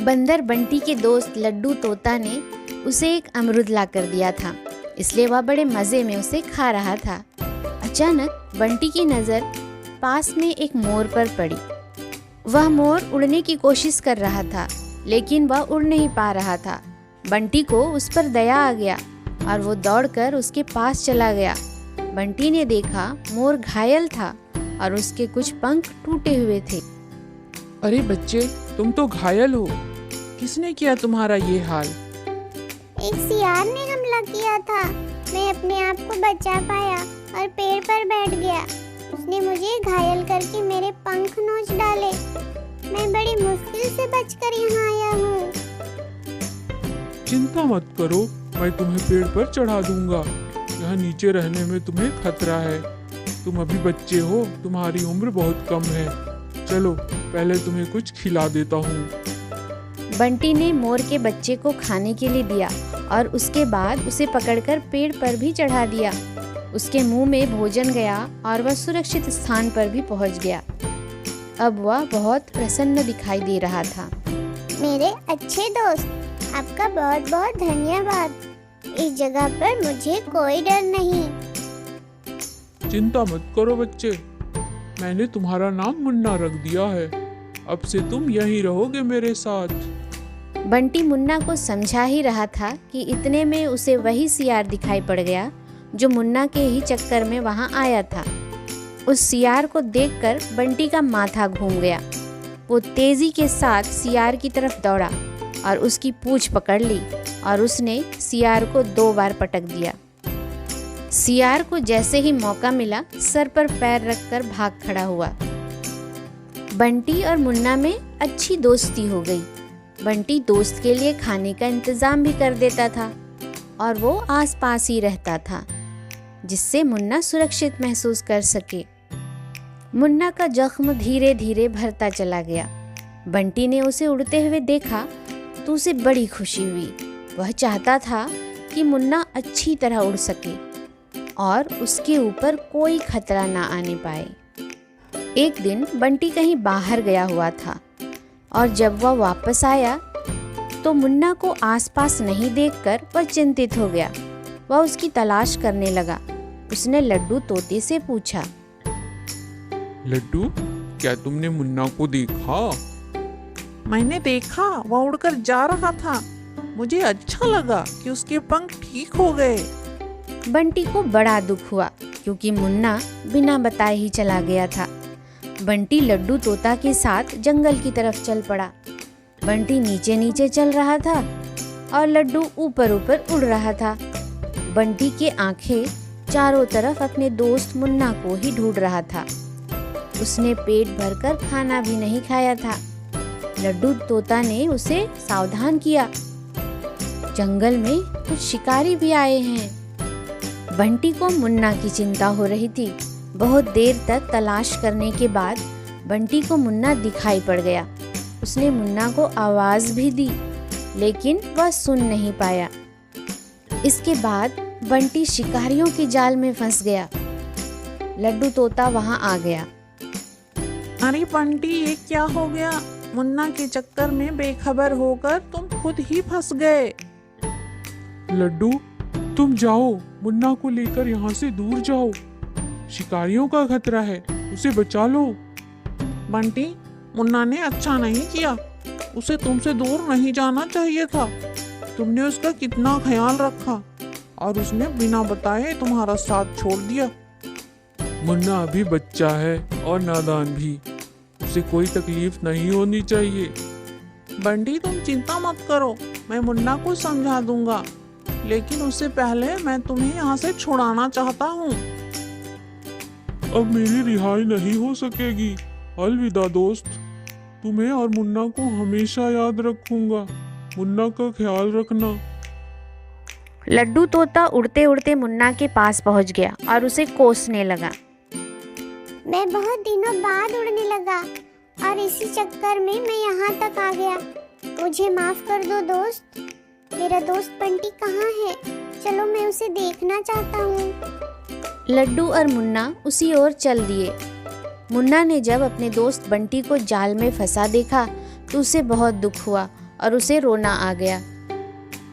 बंदर बंटी के दोस्त लड्डू तोता ने उसे एक अमरूद ला कर दिया था, इसलिए वह बड़े मज़े में उसे खा रहा था। अचानक बंटी की नज़र पास में एक मोर पर पड़ी। वह मोर उड़ने की कोशिश कर रहा था, लेकिन वह उड़ नहीं पा रहा था। बंटी को उस पर दया आ गया और वो दौड़कर उसके पास चला गया। बंटी ने देखा मोर घायल था और उसके कुछ पंख टूटे हुए थे। अरे बच्चे, तुम तो घायल हो। किसने किया तुम्हारा ये हाल? एक सियार ने हमला किया था। मैं अपने आप को बचा पाया और पेड़ पर बैठ गया। उसने मुझे घायल करके मेरे पंख नोच डाले। मैं बड़ी मुश्किल से बचकर यहाँ आया हूँ। चिंता मत करो, मैं तुम्हें पेड़ पर चढ़ा दूंगा। यहाँ नीचे रहने में तुम्हें खतरा है। तुम अभी बच्चे हो, तुम्हारी उम्र बहुत कम है। चलो पहले तुम्हें कुछ खिला देता हूँ। बंटी ने मोर के बच्चे को खाने के लिए दिया और उसके बाद उसे पकड़कर पेड़ पर भी चढ़ा दिया। उसके मुंह में भोजन गया और वह सुरक्षित स्थान पर भी पहुंच गया। अब वह बहुत प्रसन्न दिखाई दे रहा था। मेरे अच्छे दोस्त, आपका बहुत बहुत धन्यवाद। इस जगह पर मुझे कोई डर नहीं। चिंता मत करो बच्चे, मैंने तुम्हारा नाम मुन्ना रख दिया है। अब से तुम यहीं रहोगे मेरे साथ। बंटी मुन्ना को समझा ही रहा था कि इतने में उसे वही सियार दिखाई पड़ गया जो मुन्ना के ही चक्कर में वहां आया था। उस सियार को देखकर बंटी का माथा घूम गया। वो तेजी के साथ सियार की तरफ दौड़ा और उसकी पूंछ पकड़ ली और उसने सियार को 2 बार पटक दिया। सियार को जैसे ही मौका मिला, सर पर पैर रखकर भाग खड़ा हुआ। बंटी और मुन्ना में अच्छी दोस्ती हो गई। बंटी दोस्त के लिए खाने का इंतजाम भी कर देता था और वो आसपास ही रहता था, जिससे मुन्ना सुरक्षित महसूस कर सके। मुन्ना का जख्म धीरे धीरे भरता चला गया। बंटी ने उसे उड़ते हुए देखा तो उसे बड़ी खुशी हुई। वह चाहता था कि मुन्ना अच्छी तरह उड़ सके और उसके ऊपर कोई खतरा ना आने पाए। एक दिन बंटी कहीं बाहर गया हुआ था और जब वह वापस आया तो मुन्ना को आसपास नहीं देखकर वह चिंतित हो गया। वह उसकी तलाश करने लगा। उसने लड्डू तोते से पूछा, लड्डू, क्या तुमने मुन्ना को देखा? मैंने देखा, वह उड़कर जा रहा था। मुझे अच्छा लगा कि उसके पंख ठीक हो गए। बंटी को बड़ा दुख हुआ क्योंकि मुन्ना बिना बताए ही चला गया था। बंटी लड्डू तोता के साथ जंगल की तरफ चल पड़ा। बंटी नीचे नीचे चल रहा था और लड्डू ऊपर ऊपर उड़ रहा था। बंटी के आंखें चारों तरफ अपने दोस्त मुन्ना को ही ढूंढ रहा था। उसने पेट भरकर खाना भी नहीं खाया था। लड्डू तोता ने उसे सावधान किया, जंगल में कुछ शिकारी भी आए हैं। बंटी को मुन्ना की चिंता हो रही थी। बहुत देर तक तलाश करने के बाद बंटी को मुन्ना दिखाई पड़ गया। उसने मुन्ना को आवाज भी दी, लेकिन वह सुन नहीं पाया। इसके बाद बंटी शिकारियों के जाल में फंस गया। लड्डू तोता वहां आ गया। अरे बंटी, ये क्या हो गया? मुन्ना के चक्कर में बेखबर होकर तुम खुद ही फंस गए। लड्डू, तुम जाओ, मुन्ना को लेकर यहाँ से दूर जाओ। शिकारियों का खतरा है, उसे बचा लो। बंटी, मुन्ना ने अच्छा नहीं किया। उसे तुमसे दूर नहीं जाना चाहिए था। तुमने उसका कितना ख्याल रखा और उसने बिना बताए तुम्हारा साथ छोड़ दिया। मुन्ना अभी बच्चा है और नादान भी। उसे कोई तकलीफ नहीं होनी चाहिए। बंटी, तुम चिंता मत करो, मैं मुन्ना को समझा दूंगा। लेकिन उससे पहले मैं तुम्हें यहाँ से छुड़ाना चाहता हूँ। अब मेरी रिहाई नहीं हो सकेगी। अलविदा दोस्त, तुम्हें और मुन्ना को हमेशा याद रखूंगा। मुन्ना का ख्याल रखना। लड्डू तोता उड़ते उड़ते मुन्ना के पास पहुंच गया और उसे कोसने लगा। मैं बहुत दिनों बाद उड़ने लगा और इसी चक्कर में मैं यहाँ तक आ गया। मुझे माफ कर दो दोस्त। मेरा दोस्त बंटी कहाँ है? चलो मैं उसे देखना चाहता हूँ। लड्डू और मुन्ना उसी ओर चल दिए। मुन्ना ने जब अपने दोस्त बंटी को जाल में फंसा देखा तो उसे बहुत दुख हुआ और उसे रोना आ गया।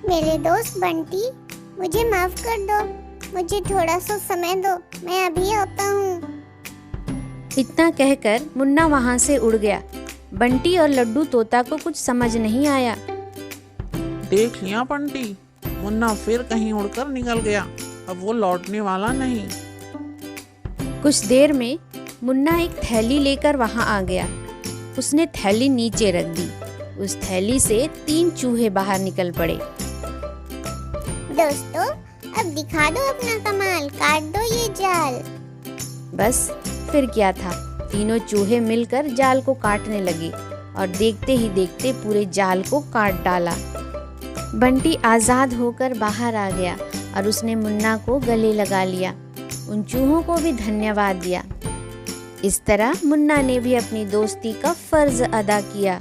मेरे दोस्त बंटी, मुझे माफ कर दो, मुझे थोड़ा सा समय दो, मैं अभी आता हूँ। इतना कहकर मुन्ना वहाँ से उड़ गया। बंटी और लड्डू तोता को कुछ समझ नहीं आया। देख लिया बंटी, मुन्ना फिर कहीं उड़कर निकल गया, अब वो लौटने वाला नहीं। कुछ देर में मुन्ना एक थैली लेकर वहाँ आ गया। उसने थैली नीचे रख दी। उस थैली से 3 चूहे बाहर निकल पड़े। दोस्तों, अब दिखा दो अपना कमाल, काट दो ये जाल। बस फिर क्या था, तीनों चूहे मिलकर जाल को काटने लगे और देखते ही देखते पूरे जाल को काट डाला। बंटी आज़ाद होकर बाहर आ गया और उसने मुन्ना को गले लगा लिया। उन चूहों को भी धन्यवाद दिया। इस तरह मुन्ना ने भी अपनी दोस्ती का फर्ज अदा किया।